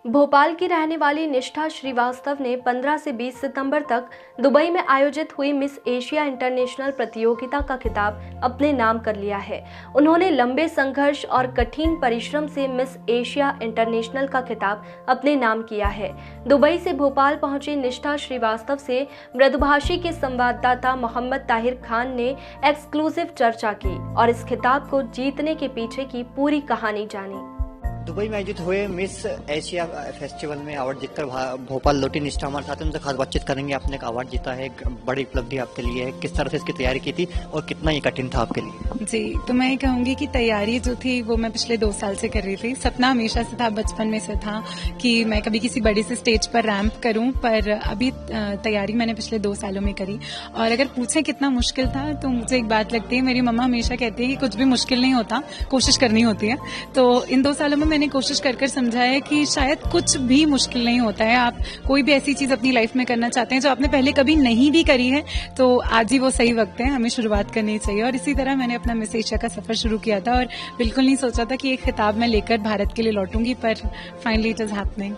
भोपाल की रहने वाली निष्ठा श्रीवास्तव ने 15 से 20 सितंबर तक दुबई में आयोजित हुई मिस एशिया इंटरनेशनल प्रतियोगिता का खिताब अपने नाम कर लिया है। उन्होंने लंबे संघर्ष और कठिन परिश्रम से मिस एशिया इंटरनेशनल का खिताब अपने नाम किया है। दुबई से भोपाल पहुंची निष्ठा श्रीवास्तव से मृदुभाषी के संवाददाता मोहम्मद ताहिर खान ने एक्सक्लूसिव चर्चा की और इस खिताब को जीतने के पीछे की पूरी कहानी जानी। दुबई में आयोजित हुए मिस एशिया फेस्टिवल में अवार्ड जीतकर भोपाल लौटी निष्ठा हमारे साथ उनसे खास बातचीत करेंगे। आपने एक अवार्ड जीता है, एक बड़ी उपलब्धि आपके लिए है। किस तरह से इसकी तैयारी की थी और कितना ये कठिन था आपके लिए? जी, तो मैं कहूँगी कि तैयारी जो थी वो मैं पिछले 2 साल से कर रही थी। सपना हमेशा से था, बचपन में से था कि मैं कभी किसी बड़ी से स्टेज पर रैंप करूँ, पर अभी तैयारी मैंने पिछले 2 सालों में करी। और अगर पूछें कितना मुश्किल था, तो मुझे एक बात लगती है, मेरी मम्मा हमेशा कहती है कि कुछ भी मुश्किल नहीं होता, कोशिश करनी होती है। तो इन 2 सालों में मैंने कोशिश कर समझा है कि शायद कुछ भी मुश्किल नहीं होता है। आप कोई भी ऐसी चीज अपनी लाइफ में करना चाहते हैं जो आपने पहले कभी नहीं भी करी है, तो आज ही वो सही वक्त है, हमें शुरुआत करनी चाहिए। और इसी तरह मैंने अपना मिस एशिया का सफर शुरू किया था और बिल्कुल नहीं सोचा था कि एक खिताब मैं लेकर भारत के लिए लौटूंगी, पर finally it is happening.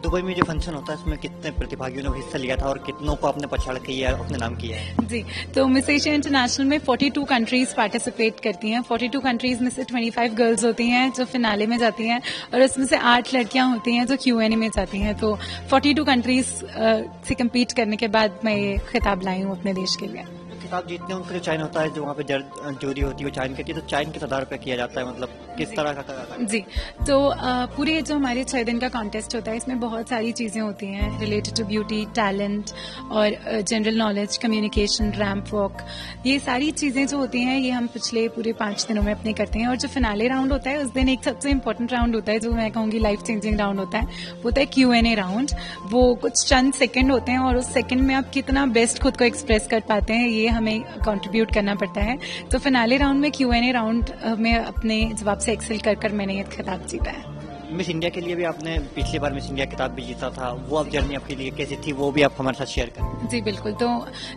Dubai में जो फंक्शन होता है उसमें कितने प्रतिभागियों ने हिस्सा लिया था और कितनों को आपने पछाड़ के ये अपने नाम किया है? जी, तो मिस एशिया इंटरनेशनल में 42 कंट्रीज पार्टिसिपेट करती हैं। 42 कंट्रीज में से 25 गर्ल्स होती हैं जो फिनाले में जाती हैं और उसमें से 8 लड़कियां होती हैं जो Q&A में जाती हैं। तो 42 कंट्रीज से कम्पीट करने के बाद मैं ये खिताब लाई हूँ अपने देश के लिए। खिताब जीतने उनका जो चयन होता है, जो वहाँ पे जूरी होती है वो चयन करती है, तो चयन किस आधार पर किया जाता है, मतलब किस तरह का? जी, तो पूरे जो हमारे 6 दिन का कॉन्टेस्ट होता है, इसमें बहुत सारी चीज़ें होती हैं रिलेटेड टू ब्यूटी, टैलेंट और general knowledge, communication, ramp walk. ये सारी चीज़ें जो होती हैं ये हम पिछले पूरे 5 दिनों में अपने करते हैं। और जो फिनाले राउंड होता है उस दिन एक सबसे इम्पोर्टेंट राउंड होता है, जो मैं कहूँगी लाइफ चेंजिंग राउंड होता है, वो होता है Q&A राउंड। वो कुछ चंद सेकेंड होते हैं और उस सेकेंड में आप कितना बेस्ट खुद को एक्सप्रेस कर पाते हैं ये हमें कंट्रीब्यूट करना पड़ता है। तो फिनाले राउंड में Q&A राउंड में अपने जवाब से एक्सेल कर मैंने ये खिताब जीता है। मिस इंडिया के लिए भी आपने पिछली बार मिस इंडिया खिताब भी जीता था, वो अब जर्नी आपके लिए कैसी थी वो भी आप हमारे साथ शेयर करें। जी बिल्कुल, तो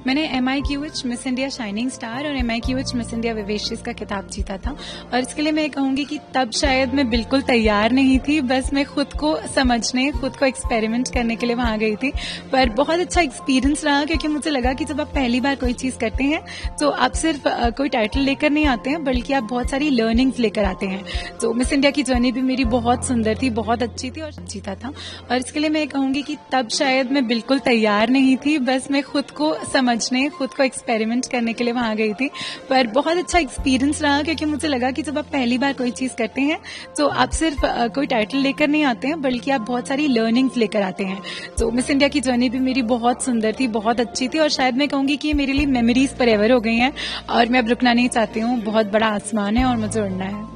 मैंने MIQH miss India shining star और MIQH मिस इंडिया विवेशियस का खिताब जीता था। और इसके लिए मैं कहूँगी कि तब शायद मैं बिल्कुल तैयार नहीं थी, बस मैं खुद को समझने, खुद को एक्सपेरिमेंट करने के लिए वहाँ गई थी। पर बहुत अच्छा एक्सपीरियंस रहा, क्योंकि मुझे लगा कि जब आप पहली बार कोई चीज़ करते हैं तो आप सिर्फ कोई टाइटल लेकर नहीं आते हैं, बल्कि आप बहुत सारी लर्निंग्स लेकर आते हैं। तो मिस इंडिया की जर्नी भी मेरी बहुत सुंदर थी, बहुत अच्छी थी और जीता था। और इसके लिए मैं कहूँगी कि तब शायद मैं बिल्कुल तैयार नहीं थी, बस मैं खुद को समझने, खुद को एक्सपेरिमेंट करने के लिए वहाँ गई थी। पर बहुत अच्छा एक्सपीरियंस रहा, क्योंकि मुझे लगा कि जब आप पहली बार कोई चीज़ करते हैं तो आप सिर्फ कोई टाइटल लेकर नहीं आते हैं, बल्कि आप बहुत सारी लर्निंग्स लेकर आते हैं। तो मिस इंडिया की जर्नी भी मेरी बहुत सुंदर थी, बहुत अच्छी थी और शायद मैं कहूँगी कि मेरे लिए मेमोरीज फॉरएवर हो गई हैं और मैं अब रुकना नहीं चाहती हूँ। बहुत बड़ा आसमान है और मुझे उड़ना है।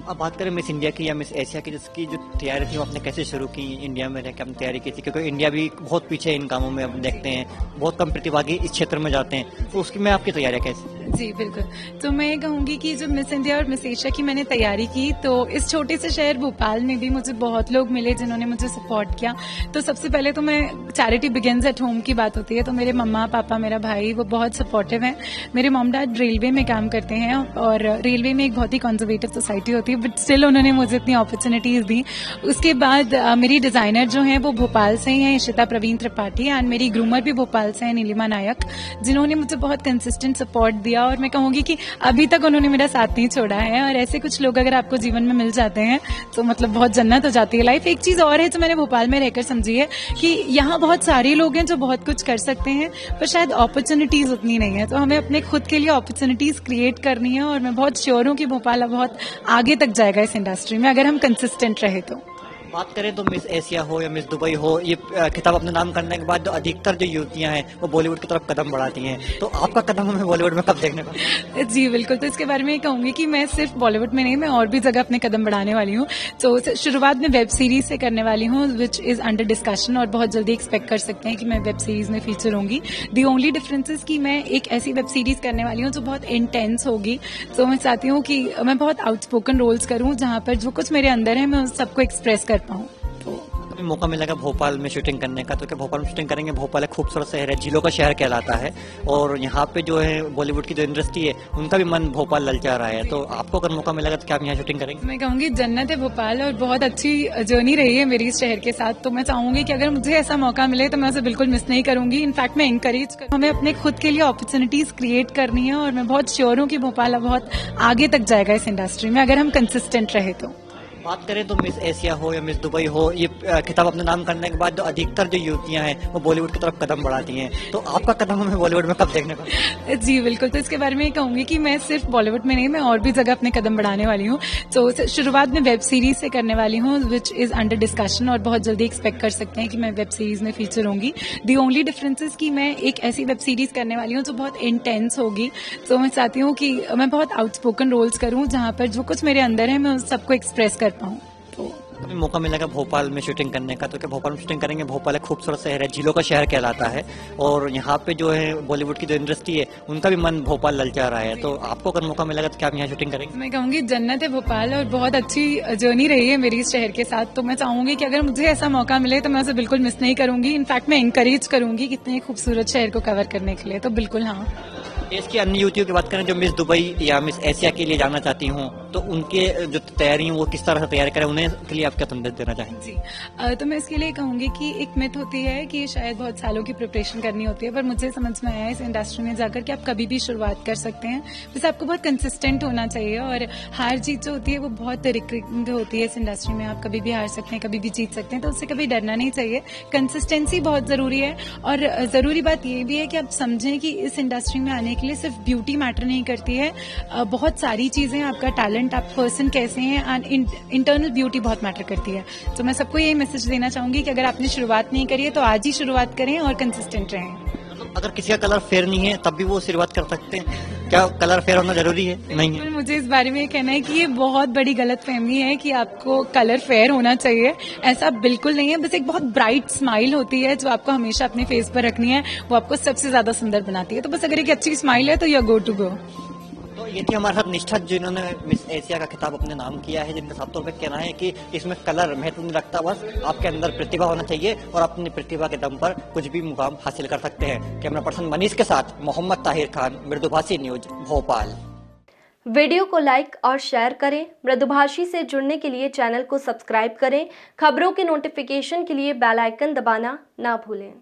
अब बात करें मिस इंडिया की या मिस एशिया की, जिसकी जो तैयारी थी वो आपने कैसे शुरू की? इंडिया में रहकर आपने तैयारी की थी, क्योंकि इंडिया भी बहुत पीछे इन कामों में हम देखते हैं, बहुत कम प्रतिभागी इस क्षेत्र में जाते हैं, तो उसकी में आपकी तैयारी कैसे? जी बिल्कुल, तो मैं कहूँगी कि जब मिस इंडिया और मिस एशिया की मैंने तैयारी की, तो इस छोटे से शहर भोपाल में भी मुझे बहुत लोग मिले जिन्होंने मुझे सपोर्ट किया। तो सबसे पहले तो मैं चैरिटी बिगिंस एट होम की बात होती है, तो मेरे मम्मा पापा, मेरा भाई, वो बहुत सपोर्टिव हैं। मेरे मॉम डैड रेलवे में काम करते हैं और रेलवे में एक बहुत ही कंजर्वेटिव सोसाइटी होती है, बट स्टिल उन्होंने मुझे इतनी अपॉर्चुनिटीज दी। उसके बाद मेरी डिजाइनर जो हैं वो भोपाल से ही हैं, इशिता प्रवीण त्रिपाठी, एंड मेरी ग्रूमर भी भोपाल से हैं, नीलिमा नायक, जिन्होंने मुझे बहुत कंसिस्टेंट सपोर्ट दिया। और मैं कहूँगी कि अभी तक उन्होंने मेरा साथ नहीं छोड़ा है। और ऐसे कुछ लोग अगर आपको जीवन में मिल जाते हैं तो मतलब बहुत जन्नत हो जाती है लाइफ। एक चीज़ और है जो मैंने भोपाल में रहकर समझी है कि यहाँ बहुत सारे लोग हैं जो बहुत कुछ कर सकते हैं, पर शायद अपॉर्चुनिटीज़ उतनी नहीं है। तो हमें अपने खुद के लिए अपॉर्चुनिटीज़ क्रिएट करनी है और मैं बहुत श्योर हूँ कि भोपाल बहुत आगे तक जाएगा इस इंडस्ट्री में, अगर हम कंसिस्टेंट रहे तो। बात करें तो मिस एशिया हो या मिस दुबई हो, ये खिताब अपने नाम करने के बाद जो अधिकतर जो युवतियां हैं वो बॉलीवुड की तरफ कदम बढ़ाती हैं, तो आपका कदम हमें बॉलीवुड में कब देखने को? जी बिल्कुल, तो इसके बारे में कहूँगी कि मैं सिर्फ बॉलीवुड में नहीं, मैं और भी जगह अपने कदम बढ़ाने वाली हूँ। तो शुरुआत में वेब सीरीज से करने वाली हूँ, विच इज़ अंडर डिस्कशन, और बहुत जल्दी एक्सपेक्ट कर सकते हैं कि मैं वेब सीरीज में फीचर होंगी। दी ओनली डिफरेंस इज कि मैं एक ऐसी वेब सीरीज करने वाली हूँ जो बहुत इंटेंस होगी। तो मैं चाहती हूँ कि मैं बहुत आउटस्पोकन रोल्स करूँ, जहाँ पर जो कुछ मेरे अंदर है मैं उस सबको एक्सप्रेस कर पाऊँ। अभी मौका मिलेगा भोपाल में शूटिंग करने का, तो क्या भोपाल में शूटिंग करेंगे? भोपाल एक खूबसूरत शहर है, झीलों का शहर कहलाता है, और यहाँ पे जो है बॉलीवुड की जो इंडस्ट्री है उनका भी मन भोपाल ललचा रहा है, तो आपको अगर मौका मिलेगा तो क्या आप यहाँ शूटिंग करेंगे? मैं कहूँगी जन्नत है भोपाल, और बहुत अच्छी जर्नी रही है मेरी इस शहर के साथ। तो मैं चाहूंगी कि अगर मुझे ऐसा मौका मिले तो मैं उसे बिल्कुल मिस नहीं करूंगी। इनफैक्ट मैं इंकरेज करूँ, हमें अपने खुद के लिए अपॉर्चुनिटीज क्रिएट करनी है, और मैं बहुत श्योर हूँ कि भोपाल बहुत आगे तक जाएगा इस इंडस्ट्री में अगर हम कंसिस्टेंट रहे तो। बात करें तो मिस एशिया हो या मिस दुबई हो, ये खिताब अपने नाम करने के बाद जो अधिकतर जो युवतियां हैं वो बॉलीवुड की तरफ कदम बढ़ाती हैं, तो आपका कदम हमें बॉलीवुड में कब देखने को? जी बिल्कुल, तो इसके बारे में ये कहूंगी कि मैं सिर्फ बॉलीवुड में नहीं, मैं और भी जगह अपने कदम बढ़ाने वाली हूँ। तो शुरुआत में वेब सीरीज से करने वाली हूँ, विच इज अंडर डिस्कशन, और बहुत जल्दी एक्सपेक्ट कर सकते हैं कि मैं वेब सीरीज में फीचर होंगी। दी ओनली डिफरेंस इज कि मैं एक ऐसी वेब सीरीज करने वाली हूँ जो बहुत इंटेंस होगी। तो मैं चाहती हूँ कि मैं बहुत आउटस्पोकन रोल्स करूँ, जहाँ पर जो कुछ मेरे अंदर है मैं उस सबको एक्सप्रेस कर पाऊँ। अभी मौका मिलेगा भोपाल में शूटिंग करने का, तो क्या भोपाल में शूटिंग करेंगे? भोपाल एक खूबसूरत शहर है, झीलों का शहर कहलाता है, और यहाँ पे जो है बॉलीवुड की जो इंडस्ट्री है उनका भी मन भोपाल ललचा रहा है, तो आपको अगर मौका मिलेगा तो क्या आप यहाँ शूटिंग करेंगे? मैं कहूँगी जन्नत है भोपाल, और बहुत अच्छी जर्नी रही है मेरी इस शहर के साथ। तो मैं चाहूंगी कि अगर मुझे ऐसा मौका मिले तो मैं उसे बिल्कुल मिस नहीं करूंगी। इनफैक्ट मैं इंकरेज करूंगी कि इतने खूबसूरत शहर को कवर करने के लिए, तो बिल्कुल हाँ। देश की अन्य युवतियों की बात करें जो मिस दुबई या मिस एशिया के लिए जाना चाहती हूँ, तो उनके जो तैयारी है वो किस तरह से तैयारी करें, उन्हें के लिए आप क्या संदेश देना चाहेंगे? जी तो मैं इसके लिए कहूंगी कि एक मिथ होती है कि शायद बहुत सालों की प्रिपरेशन करनी होती है, पर मुझे समझ में आया इस इंडस्ट्री में जाकर कि आप कभी भी शुरुआत कर सकते हैं। बस आपको बहुत कंसिस्टेंट होना चाहिए, और हार जीत जो होती है वो बहुत रिक्रिंग होती है इस इंडस्ट्री में। आप कभी भी हार सकते हैं, कभी भी जीत सकते हैं, तो उससे कभी डरना नहीं चाहिए। कंसिस्टेंसी बहुत जरूरी है, और जरूरी बात ये भी है कि आप समझें कि इस इंडस्ट्री में आने के लिए सिर्फ ब्यूटी मैटर नहीं करती है, बहुत सारी चीजें, आपका टैलेंट, आप पर्सन कैसे हैं, एंड इंटरनल ब्यूटी बहुत मैटर करती है। तो मैं सबको यही मैसेज देना चाहूंगी कि अगर आपने शुरुआत नहीं करी है तो आज ही शुरुआत करें और कंसिस्टेंट रहें। अगर किसी का कलर फेयर नहीं है तब भी वो शुरुआत कर सकते हैं, क्या कलर फेयर होना जरूरी है? नहीं है। मुझे इस बारे में ये कहना है कि ये बहुत बड़ी गलतफहमी है कि आपको कलर फेयर होना चाहिए। ऐसा बिल्कुल नहीं है। बस एक बहुत ब्राइट स्माइल होती है जो आपको हमेशा अपने फेस पर रखनी है, वो आपको सबसे ज्यादा सुंदर बनाती है। तो बस अगर एक अच्छी स्माइल है तो you are go to go. तो ये थी हमारे साथ निष्ठा जिन्होंने मिस एशिया का खिताब अपने नाम किया है, जिनका साफ तौर पे कहना है कि इसमें कलर महत्व नहीं रखता, बस आपके अंदर प्रतिभा होना चाहिए और अपनी प्रतिभा के दम पर कुछ भी मुकाम हासिल कर सकते हैं। कैमरा पर्सन मनीष के साथ मोहम्मद ताहिर खान, मृदुभाषी न्यूज, भोपाल। वीडियो को लाइक और शेयर करें। मृदुभाषी से जुड़ने के लिए चैनल को सब्सक्राइब करें। खबरों के नोटिफिकेशन के लिए बेल आइकन दबाना ना भूलें।